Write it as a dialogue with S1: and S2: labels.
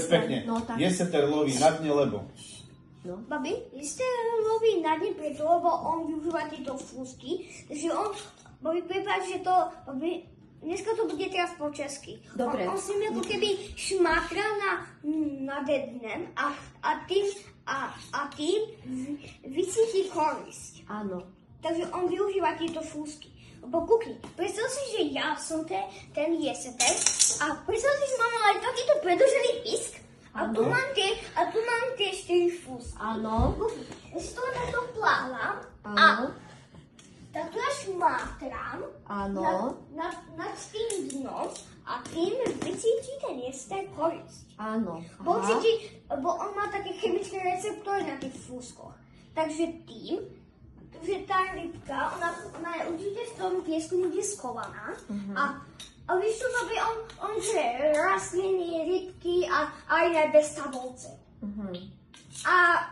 S1: Pekne.
S2: No, tak.
S1: Jeseter loví na dne, lebo...
S2: No.
S3: Babi, jste loví na dně proto, lebo on využívá tyto flusky, takže on, babi, prepáč, že to, babi, dneska to bude teraz po česky.
S2: Dobre.
S3: On si mi ako keby šmátral nad dnem a tým vycíti korisť.
S2: Áno.
S3: Takže on využíva tieto fúsky. Lebo kukni, predstav si, že ja som ten jeseter a predstav si, že mám ale takýto predĺžený pisk a tu
S2: Áno.
S3: mám tie 4 fúsky.
S2: Áno.
S3: Kukni, ja si to takto plávam a
S2: Áno.
S3: takto ja šmátram
S2: Áno.
S3: nad tým dnom a tým vycíti ten jeseter korisť.
S2: Áno.
S3: Bo on má také chemické receptory na tých fúskoch. Takže tým, že tá rybka, ona je určite v tom piesku niekde skovaná. A víš čo, babi, on žije rastliny, rybky a aj nebestavovce. A